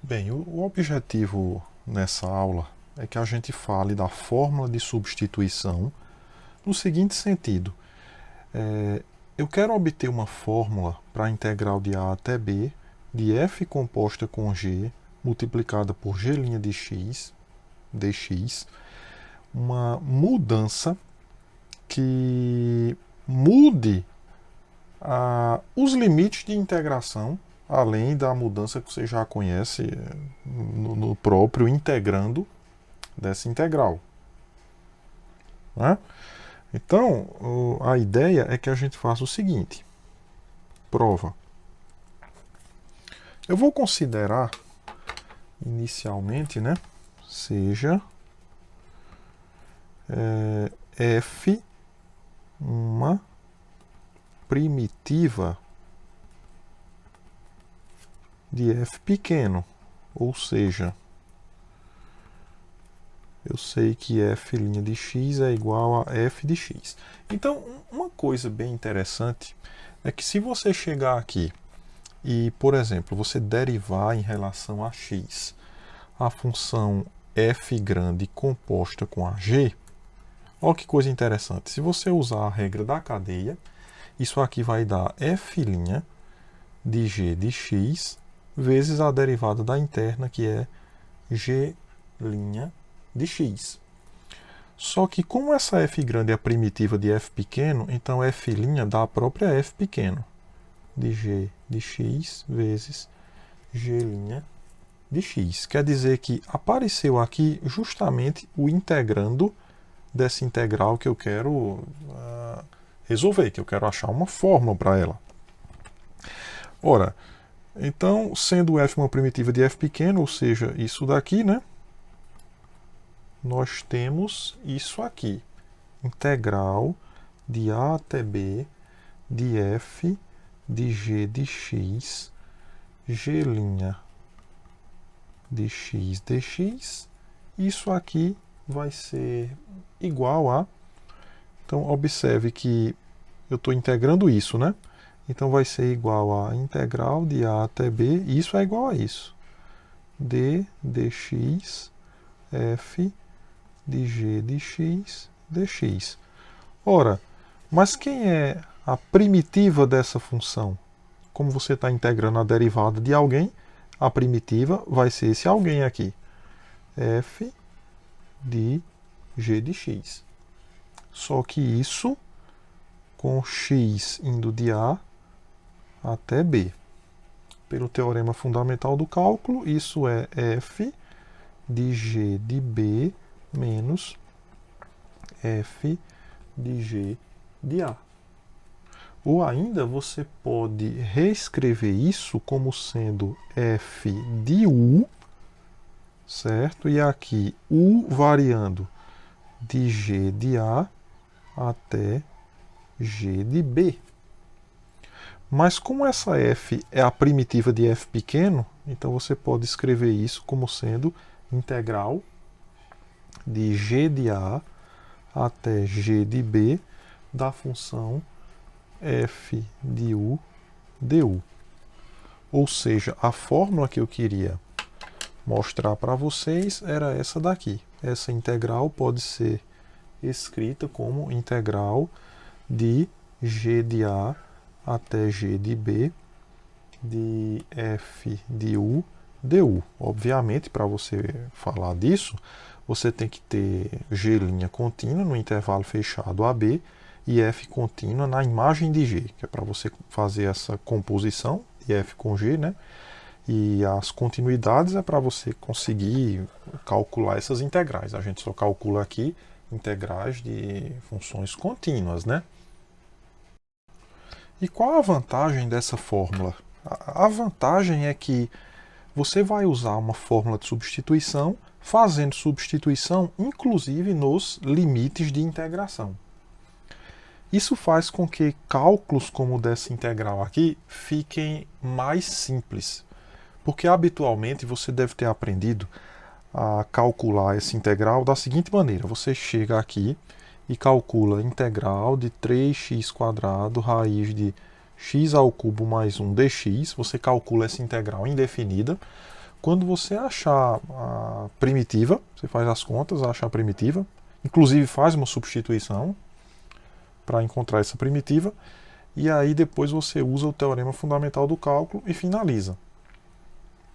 Bem, o objetivo nessa aula é que a gente fale da fórmula de substituição no seguinte sentido. Eu quero obter uma fórmula para a integral de a até b de f composta com g multiplicada por g' de x, dx, uma mudança que mude os limites de integração, além da mudança que você já conhece no próprio integrando dessa integral. Né? Então, a ideia é que a gente faça o seguinte. Prova. Eu vou considerar, inicialmente, né, seja f uma primitiva de f pequeno, ou seja, eu sei que f' de x é igual a f de x. Então, uma coisa bem interessante é que se você chegar aqui e, por exemplo, você derivar em relação a x a função f grande composta com a g, olha que coisa interessante. Se você usar a regra da cadeia, isso aqui vai dar f' de g de x vezes a derivada da interna, que é g' de x. Só que como essa f grande é a primitiva de f pequeno, então f' dá a própria f pequeno, de g de x vezes g' de x. Quer dizer que apareceu aqui justamente o integrando dessa integral que eu quero resolver, que eu quero achar uma fórmula para ela. Ora, então, sendo f uma primitiva de f pequeno, ou seja, isso daqui, né? Nós temos isso aqui. Integral de a até b de f de g de x, g' de x dx. Isso aqui vai ser igual a... Então, observe que eu estou integrando isso, né? Então, vai ser igual a integral de a até b, e isso é igual a isso. d dx f de g de x dx. Ora, mas quem é a primitiva dessa função? Como você está integrando a derivada de alguém, a primitiva vai ser esse alguém aqui. f de g de x. Só que isso com x indo de a até b. Pelo teorema fundamental do cálculo, isso é f de g de b menos f de g de a. Ou ainda você pode reescrever isso como sendo f de u, certo? E aqui u variando de g de a até g de b. Mas como essa f é a primitiva de f pequeno, então você pode escrever isso como sendo integral de g de a até g de b da função f de u du. Ou seja, a fórmula que eu queria mostrar para vocês era essa daqui. Essa integral pode ser escrita como integral de g de a até g de b de f de u du. Obviamente, para você falar disso, você tem que ter g' contínua no intervalo fechado AB e f contínua na imagem de g, que é para você fazer essa composição de f com g, né? E as continuidades é para você conseguir calcular essas integrais. A gente só calcula aqui integrais de funções contínuas, né? E qual a vantagem dessa fórmula? A vantagem é que você vai usar uma fórmula de substituição, fazendo substituição inclusive nos limites de integração. Isso faz com que cálculos como o dessa integral aqui fiquem mais simples, porque habitualmente você deve ter aprendido a calcular essa integral da seguinte maneira. Você chega aqui e calcula a integral de 3x² raiz de x ao cubo mais 1 dx. Você calcula essa integral indefinida Quando você achar a primitiva, você faz as contas, acha a primitiva, inclusive faz uma substituição para encontrar essa primitiva, e aí depois você usa o teorema fundamental do cálculo e finaliza.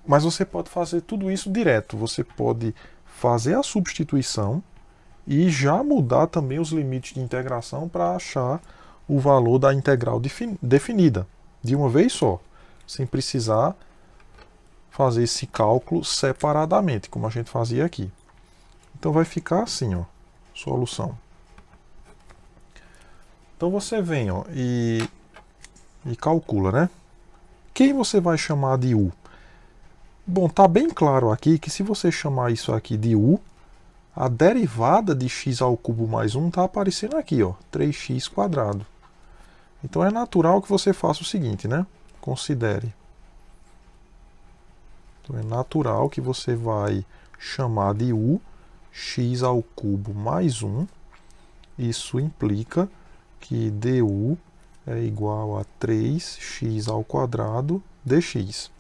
Mas você pode fazer tudo isso direto, você pode fazer a substituição e já mudar também os limites de integração para achar o valor da integral definida, de uma vez só, sem precisar fazer esse cálculo separadamente, como a gente fazia aqui. Então vai ficar assim, ó, solução. Então você vem, ó, e calcula, né? Quem você vai chamar de u? Bom, tá bem claro aqui que se você chamar isso aqui de u, a derivada de x ao cubo mais 1 está aparecendo aqui, ó, 3x². Então é natural que você faça o seguinte, né? Considere. Então é natural que você vai chamar de u x ao cubo mais 1. Isso implica que du é igual a 3x² dx.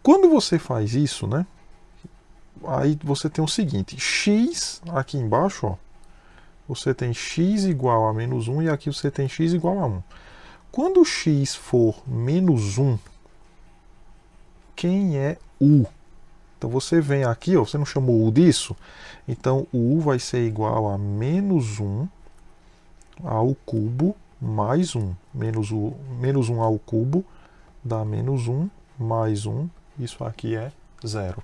Quando você faz isso, né? Aí você tem o seguinte, x aqui embaixo, ó, você tem x igual a menos 1 e aqui você tem x igual a 1. Quando x for menos 1, quem é u? Então você vem aqui, ó, você não chamou u disso? Então o u vai ser igual a menos 1 ao cubo mais 1. Menos 1 ao cubo dá menos 1 mais 1. Isso aqui é 0.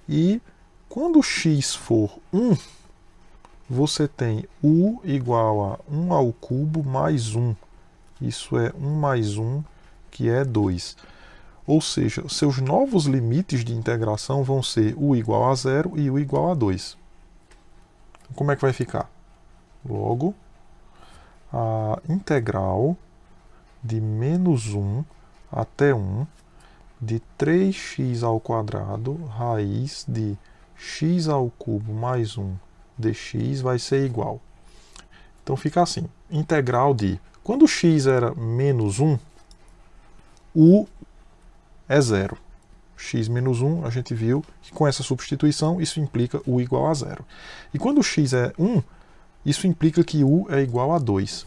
E quando x for 1, você tem u igual a 1 ao cubo mais 1. Isso é 1 mais 1, que é 2. Ou seja, seus novos limites de integração vão ser u igual a 0 e u igual a 2. Como é que vai ficar? Logo, a integral de menos 1 até 1 de 3x² raiz de x ao cubo mais 1 dx vai ser igual. Então fica assim, integral de... Quando x era menos 1, u é 0. X menos 1, a gente viu que com essa substituição isso implica u igual a 0. E quando x é 1, isso implica que u é igual a 2.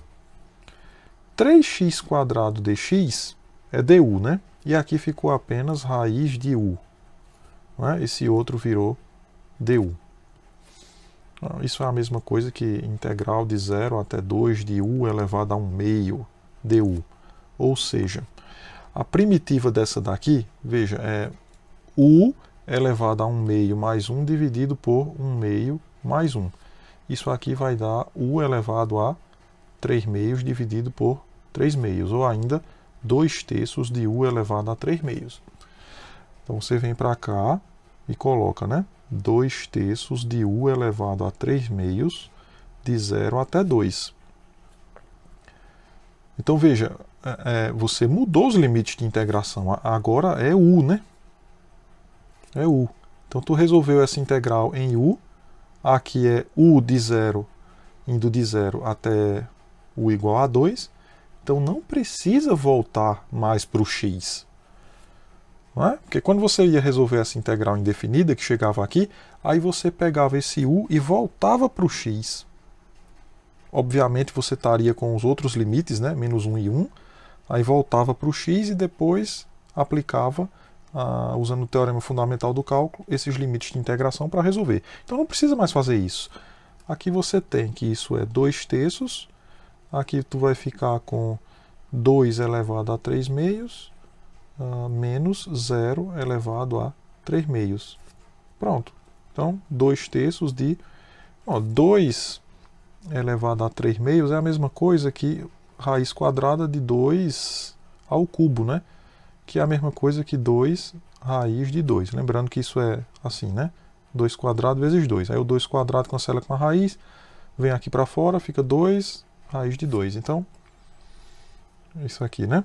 3x² dx é du, né? E aqui ficou apenas raiz de u. Né? Esse outro virou du. Isso é a mesma coisa que integral de 0 até 2 de u elevado a 1 meio du. Ou seja, a primitiva dessa daqui, veja, é u elevado a 1 meio mais 1 dividido por 1 meio mais 1. Isso aqui vai dar u elevado a 3 meios dividido por 3 meios, ou ainda 2 terços de u elevado a 3 meios. Então você vem para cá e coloca, né? 2 terços de u elevado a 3 meios de 0 até 2. Então veja, você mudou os limites de integração. Agora é u, né? É u. Então tu resolveu essa integral em u. Aqui é u de 0, indo de 0 até u igual a 2. Então não precisa voltar mais para o x. Não é? Porque quando você ia resolver essa integral indefinida, que chegava aqui, aí você pegava esse u e voltava para o x. Obviamente você estaria com os outros limites, né? Menos 1 e 1. Aí voltava para o x e depois aplicava, usando o teorema fundamental do cálculo, esses limites de integração para resolver. Então não precisa mais fazer isso. Aqui você tem que isso é 2 terços. Aqui tu vai ficar com 2 elevado a 3 meios, menos 0 elevado a 3 meios. Pronto. Então, 2 terços de... 2 elevado a 3 meios é a mesma coisa que raiz quadrada de 2 ao cubo, né? Que é a mesma coisa que 2 raiz de 2. Lembrando que isso é assim, né? 2 quadrado vezes 2. Aí o 2 quadrado cancela com a raiz, vem aqui para fora, fica 2 raiz de 2. Então, isso aqui, né?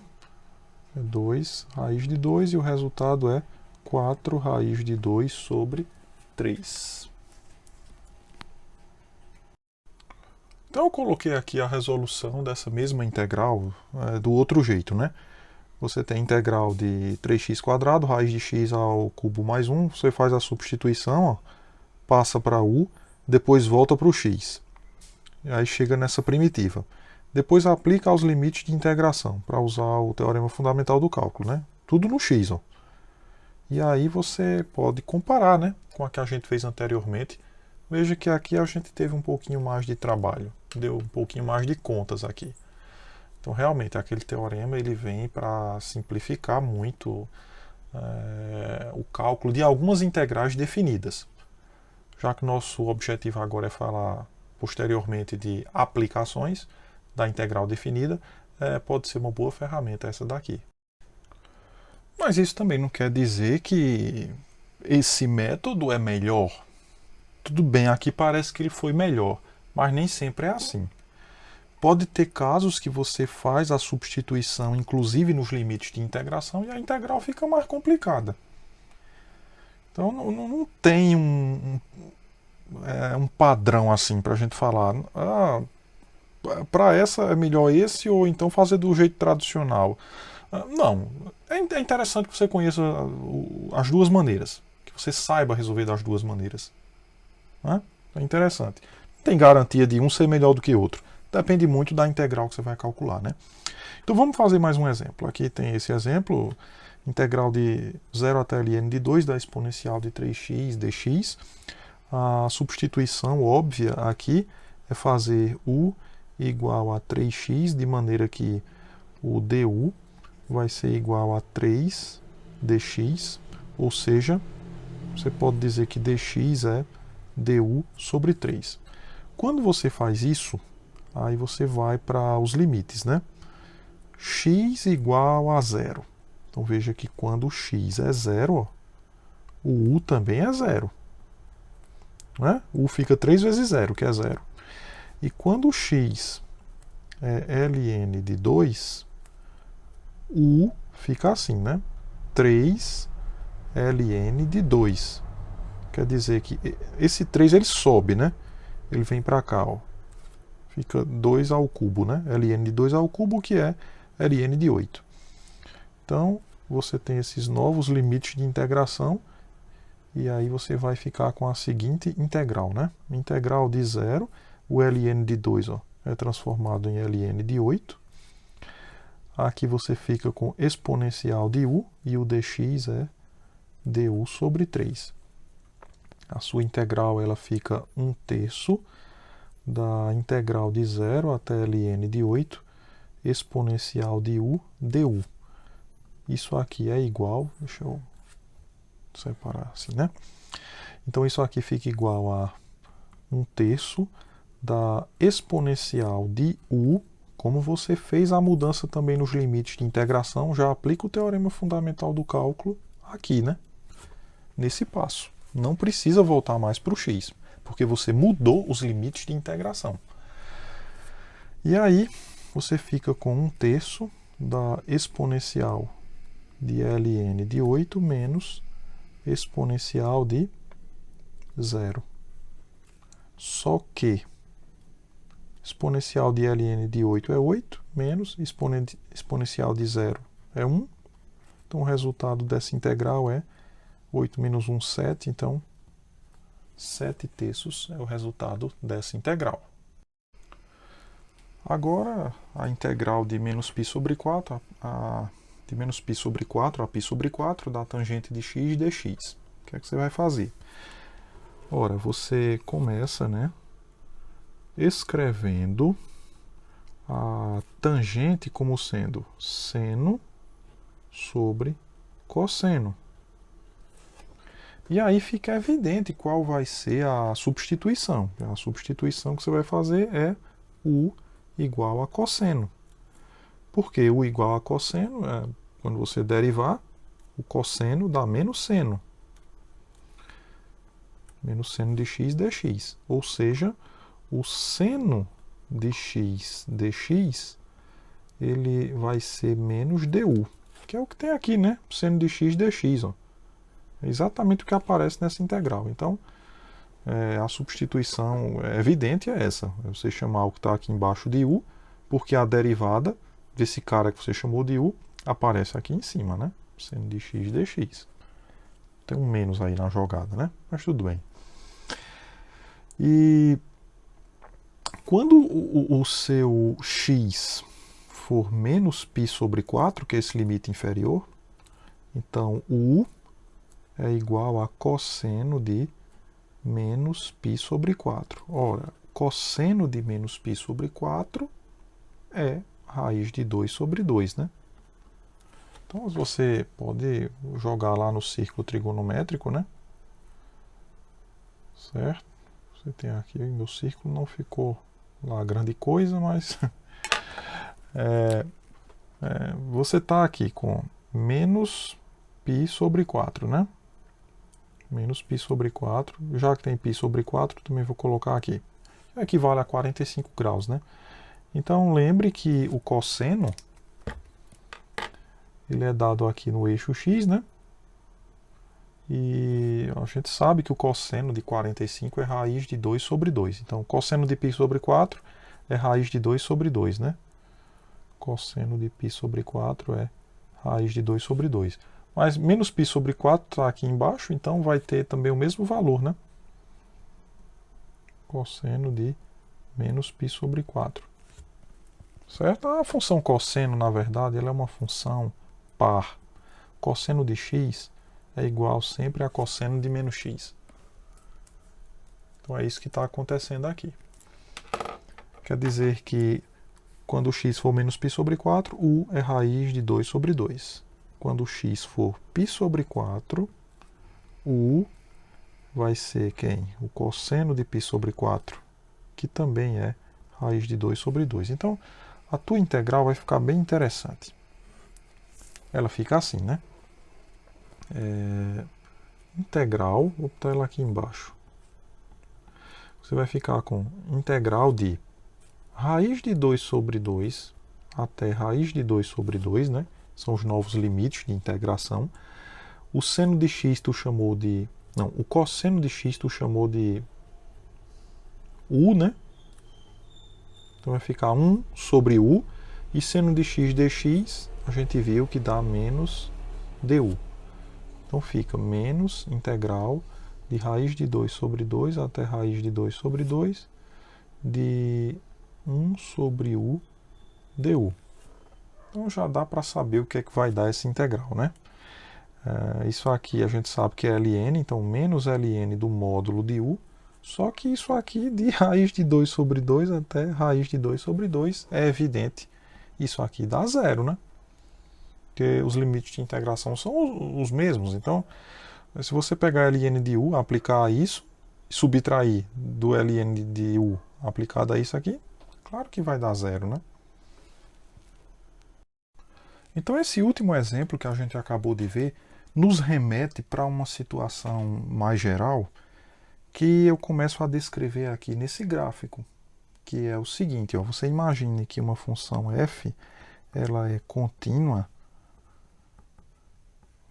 É 2 raiz de 2 e o resultado é 4 raiz de 2 sobre 3. Então eu coloquei aqui a resolução dessa mesma integral do outro jeito, né? você tem integral de 3x², raiz de x ao cubo mais 1, você faz a substituição, ó, passa para u, depois volta para o x. E aí chega nessa primitiva. Depois aplica aos limites de integração, para usar o teorema fundamental do cálculo, né? Tudo no x, ó. E aí você pode comparar, né, com a que a gente fez anteriormente. Veja que aqui a gente teve um pouquinho mais de trabalho, deu um pouquinho mais de contas aqui. Então, realmente, aquele teorema ele vem para simplificar muito o cálculo de algumas integrais definidas. Já que nosso objetivo agora é falar posteriormente de aplicações da integral definida, pode ser uma boa ferramenta essa daqui. Mas isso também não quer dizer que esse método é melhor. Tudo bem, aqui parece que ele foi melhor, mas nem sempre é assim. Pode ter casos que você faz a substituição, inclusive nos limites de integração, e a integral fica mais complicada. Então não tem um padrão assim para a gente falar. Para essa é melhor esse, ou então fazer do jeito tradicional. Não. É interessante que você conheça as duas maneiras. Que você saiba resolver das duas maneiras. É interessante. Não tem garantia de um ser melhor do que o outro. Depende muito da integral que você vai calcular, né? Então vamos fazer mais um exemplo. Aqui tem esse exemplo, integral de 0 até ln de 2 da exponencial de 3x dx. A substituição óbvia aqui é fazer u igual a 3x, de maneira que o du vai ser igual a 3 dx, ou seja, você pode dizer que dx é du sobre 3. Quando você faz isso, aí você vai para os limites, né? X igual a 0. Então veja que quando o x é 0, ó, o u também é 0. Né? U fica 3 vezes 0, que é 0. E quando o x é ln de 2, o u fica assim, né? 3 ln de 2. Quer dizer que esse 3 ele sobe, né? Ele vem para cá, ó. Fica 2 ao cubo, né? ln de 2 ao cubo, que é ln de 8. Então, você tem esses novos limites de integração, e aí você vai ficar com a seguinte integral, né? Integral de 0, o ln de 2, ó, é transformado em ln de 8. Aqui você fica com exponencial de u, e o dx é du sobre 3. A sua integral ela fica 1/3 da integral de 0 até ln de 8, exponencial de u du. Isso aqui é igual, deixa eu separar assim, né? Então isso aqui fica igual a 1/3 da exponencial de u. Como você fez a mudança também nos limites de integração, já aplica o teorema fundamental do cálculo aqui, né? Nesse passo. Não precisa voltar mais para o x, porque você mudou os limites de integração. E aí você fica com 1/3 da exponencial de ln de 8 menos exponencial de 0. Só que exponencial de ln de 8 é 8, menos exponencial de 0 é 1. Então o resultado dessa integral é 8 menos 1, 7. Então 7/3 é o resultado dessa integral. Agora a integral de menos π sobre 4, de menos π sobre 4 a π sobre 4 da tangente de x dx. O que é que você vai fazer? Ora, você começa, né, escrevendo a tangente como sendo seno sobre cosseno. E aí fica evidente qual vai ser a substituição. A substituição que você vai fazer é u igual a cosseno. Por que u igual a cosseno? Quando você derivar, o cosseno dá menos seno. Menos seno de x dx. Ou seja, o seno de x dx ele vai ser menos du, que é o que tem aqui, né? Seno de x dx, ó. É exatamente o que aparece nessa integral. Então, a substituição evidente é essa. É você chamar o que está aqui embaixo de u, porque a derivada desse cara que você chamou de u aparece aqui em cima, né? Seno de x dx. Tem um menos aí na jogada, né? Mas tudo bem. E quando o seu x for menos π sobre 4, que é esse limite inferior, então o u é igual a cosseno de menos π sobre 4. Ora, cosseno de menos π sobre 4 é raiz de 2 sobre 2, né? Então você pode jogar lá no círculo trigonométrico, né? Certo? Você tem aqui, meu círculo não ficou lá grande coisa, mas você está aqui com menos π sobre 4, né? Menos π sobre 4. Já que tem π sobre 4, também vou colocar aqui. Equivale a 45 graus, né? Então lembre que o cosseno ele é dado aqui no eixo x, né? E a gente sabe que o cosseno de 45 é raiz de 2 sobre 2. Então, cosseno de π sobre 4 é raiz de 2 sobre 2, né? Cosseno de π sobre 4 é raiz de 2 sobre 2. Mas menos π sobre 4 está aqui embaixo, então vai ter também o mesmo valor, né? Cosseno de menos π sobre 4. Certo? A função cosseno, na verdade, ela é uma função par. Cosseno de x é igual sempre a cosseno de menos x. Então é isso que está acontecendo aqui. Quer dizer que quando x for menos π sobre 4, u é raiz de 2 sobre 2. Quando x for π sobre 4, o u vai ser quem? O cosseno de π sobre 4, que também é raiz de 2 sobre 2. Então, a tua integral vai ficar bem interessante. Ela fica assim, né? Integral, vou botar ela aqui embaixo. Você vai ficar com integral de raiz de 2 sobre 2 até raiz de 2 sobre 2, né? São os novos limites de integração. O seno de x tu chamou de... Não, o cosseno de x tu chamou de u, né? Então vai ficar 1 sobre u. E seno de x dx, a gente viu que dá menos du. Então fica menos integral de raiz de 2 sobre 2 até raiz de 2 sobre 2 de 1 sobre u du. Então já dá para saber o que é que vai dar essa integral, né? Isso aqui a gente sabe que é ln, então menos ln do módulo de u. Só que isso aqui de raiz de 2 sobre 2 até raiz de 2 sobre 2 é evidente. Isso aqui dá zero, né? Porque os limites de integração são os mesmos. Então, se você pegar ln de u, aplicar isso, subtrair do ln de u aplicado a isso aqui, claro que vai dar zero, né? Então, esse último exemplo que a gente acabou de ver nos remete para uma situação mais geral que eu começo a descrever aqui nesse gráfico, que é o seguinte, ó, você imagine que uma função f ela é contínua,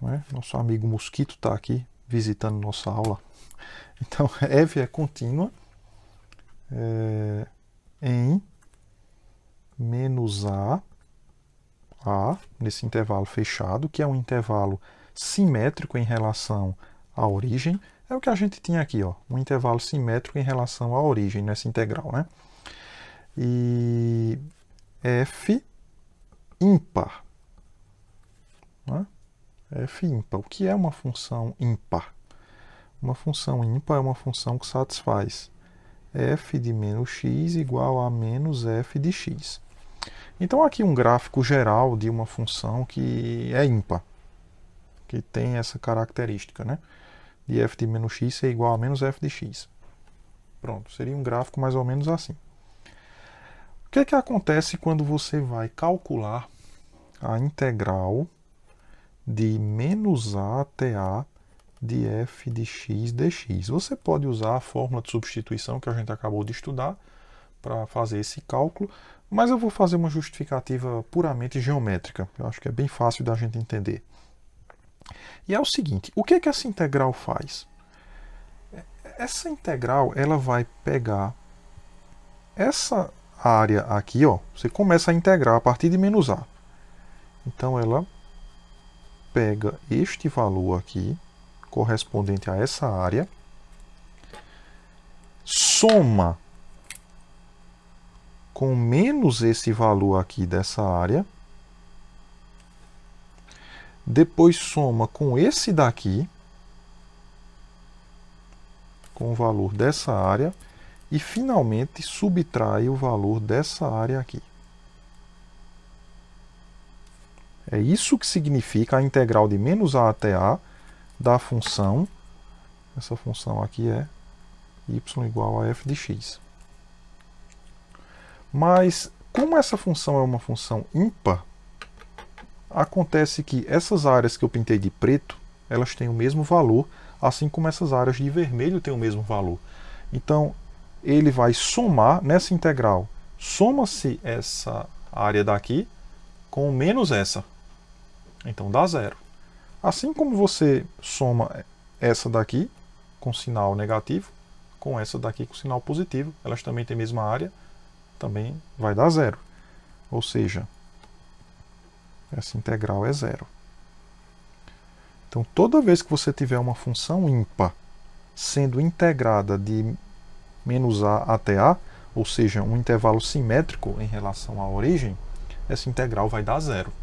né? Nosso amigo mosquito está aqui visitando nossa aula. Então, f é contínua em menos a, nesse intervalo fechado, que é um intervalo simétrico em relação à origem. É o que a gente tinha aqui, ó, um intervalo simétrico em relação à origem nessa integral, né? E f ímpar, né? F ímpar. O que é uma função ímpar? Uma função ímpar é uma função que satisfaz f de menos x igual a menos f de x. Então aqui um gráfico geral de uma função que é ímpar, que tem essa característica, né? De f de menos x ser igual a menos f de x. Pronto, seria um gráfico mais ou menos assim. O que é que acontece quando você vai calcular a integral de menos a até a de f de x dx? Você pode usar a fórmula de substituição que a gente acabou de estudar para fazer esse cálculo, mas eu vou fazer uma justificativa puramente geométrica. Eu acho que é bem fácil da gente entender. E é o seguinte, o que é que essa integral faz? Essa integral ela vai pegar essa área aqui, ó, você começa a integrar a partir de menos a. Então ela pega este valor aqui, correspondente a essa área, soma com menos esse valor aqui dessa área, depois soma com esse daqui, com o valor dessa área, e finalmente subtrai o valor dessa área aqui. É isso que significa a integral de menos a até a da função, essa função aqui é y igual a f de x. Mas, como essa função é uma função ímpar, acontece que essas áreas que eu pintei de preto, elas têm o mesmo valor, assim como essas áreas de vermelho têm o mesmo valor. Então, ele vai somar nessa integral. Soma-se essa área daqui com menos essa. Então dá zero. Assim como você soma essa daqui com sinal negativo, com essa daqui com sinal positivo, elas também têm a mesma área, também vai dar zero. Ou seja, essa integral é zero. Então toda vez que você tiver uma função ímpar sendo integrada de menos a até a, ou seja, um intervalo simétrico em relação à origem, essa integral vai dar zero.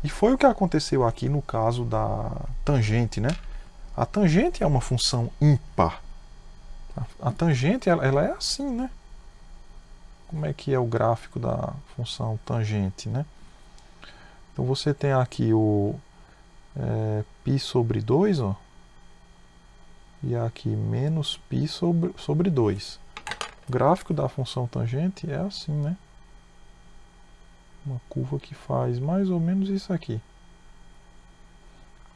E foi o que aconteceu aqui no caso da tangente, né? A tangente é uma função ímpar. A tangente, ela é assim, né? Como é que é o gráfico da função tangente, né? Então você tem aqui o π sobre 2, ó, e aqui menos π sobre 2. O gráfico da função tangente é assim, né? Uma curva que faz mais ou menos isso aqui.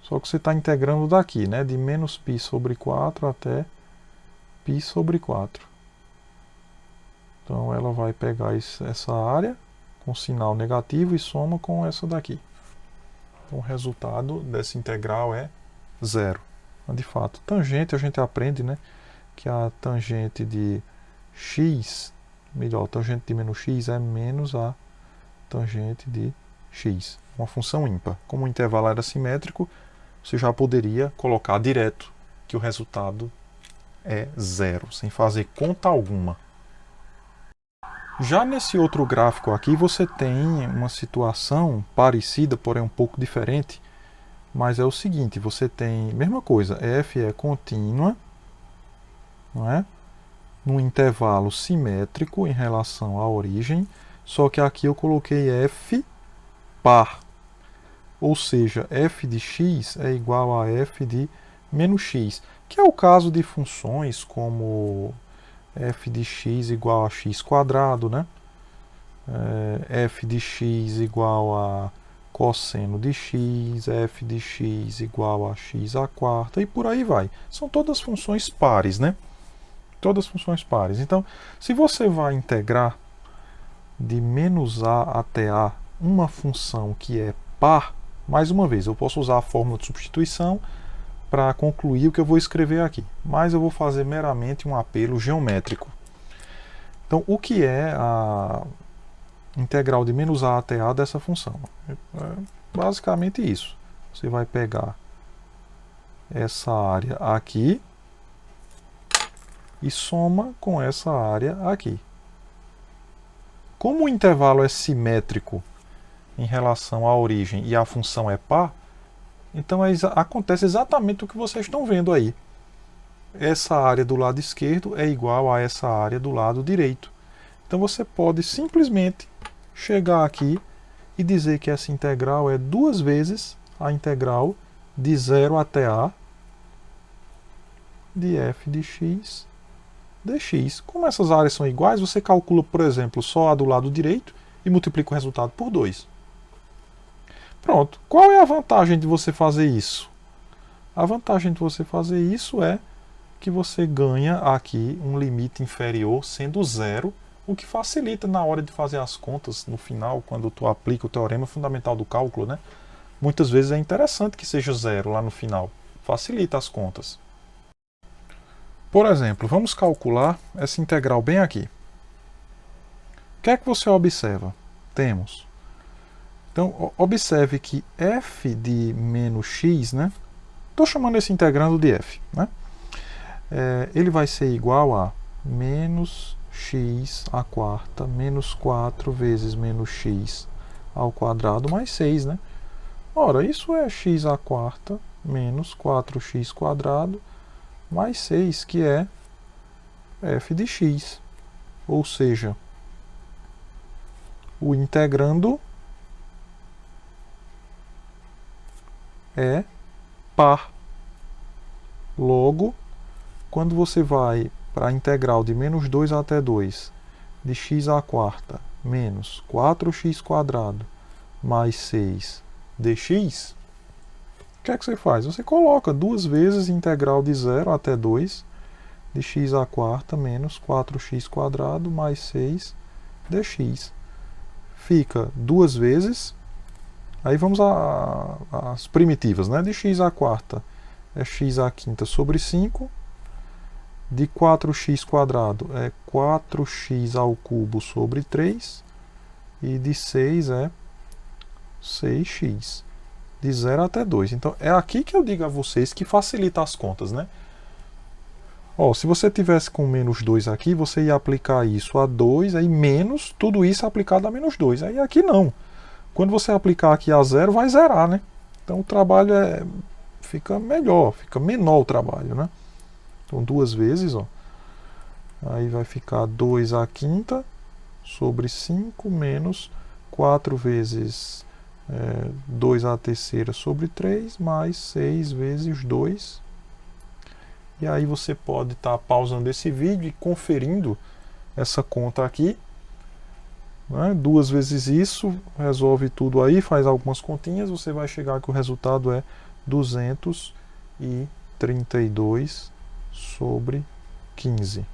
Só que você está integrando daqui, né? De menos π sobre 4 até π sobre 4. Então ela vai pegar essa área com sinal negativo e soma com essa daqui. Então o resultado dessa integral é zero. De fato, tangente a gente aprende, né? Que a tangente de x, melhor, a tangente de menos x é menos a tangente de x, uma função ímpar. Como o intervalo era simétrico, você já poderia colocar direto que o resultado é zero, sem fazer conta alguma. Já nesse outro gráfico aqui, você tem uma situação parecida, porém um pouco diferente, mas é o seguinte, você tem, mesma coisa, f é contínua, não é? Num intervalo simétrico em relação à origem, só que aqui eu coloquei f par, ou seja, f de x é igual a f de menos x, que é o caso de funções como f de x igual a x quadrado, né? F de x igual a cosseno de x, f de x igual a x à quarta, e por aí vai. São todas funções pares, né? Todas funções pares. Então, se você vai integrar de menos a até a uma função que é par, mais uma vez, eu posso usar a fórmula de substituição para concluir o que eu vou escrever aqui, mas eu vou fazer meramente um apelo geométrico. Então, o que é a integral de menos a até a dessa função? É basicamente isso. Você vai pegar essa área aqui e soma com essa área aqui. Como o intervalo é simétrico em relação à origem e a função é par, então acontece exatamente o que vocês estão vendo aí. Essa área do lado esquerdo é igual a essa área do lado direito. Então você pode simplesmente chegar aqui e dizer que essa integral é duas vezes a integral de 0 até a de f de x dx. Como essas áreas são iguais, você calcula, por exemplo, só a do lado direito e multiplica o resultado por 2. Pronto. Qual é a vantagem de você fazer isso? A vantagem de você fazer isso é que você ganha aqui um limite inferior sendo zero, o que facilita na hora de fazer as contas no final, quando tu aplica o teorema fundamental do cálculo, né? Muitas vezes é interessante que seja zero lá no final. Facilita as contas. Por exemplo, vamos calcular essa integral bem aqui. O que é que você observa? Temos Então, observe que f de menos x, né? Estou chamando esse integrando de f, né? Ele vai ser igual a menos x à quarta menos 4 vezes menos x ao quadrado mais 6, né? Ora, isso é x à quarta menos 4x quadrado mais 6, que é f de x. Ou seja, o integrando é par. Logo, quando você vai para a integral de menos 2 até 2 de x à quarta menos 4x quadrado mais 6 dx, o que é que você faz? Você coloca duas vezes integral de 0 até 2 de x à quarta menos 4x quadrado mais 6 dx. Fica duas vezes. Aí vamos às primitivas, né? De x à quarta é x à quinta sobre 5. De 4x quadrado é 4x ao cubo sobre 3. E de 6 é 6x. De 0 até 2. Então, é aqui que eu digo a vocês que facilita as contas, né? Ó, se você tivesse com menos 2 aqui, você ia aplicar isso a 2, aí menos tudo isso aplicado a menos 2. Aí aqui não. Quando você aplicar aqui a 0, vai zerar, né? Então o trabalho fica melhor, fica menor o trabalho, né? Então duas vezes, ó. Aí vai ficar 2 à quinta sobre 5 menos 4 vezes 2 à terceira sobre 3 mais 6 vezes 2. E aí você pode estar pausando esse vídeo e conferindo essa conta aqui. Né? 2 vezes isso, resolve tudo aí, faz algumas continhas, você vai chegar que o resultado é 232 sobre 15.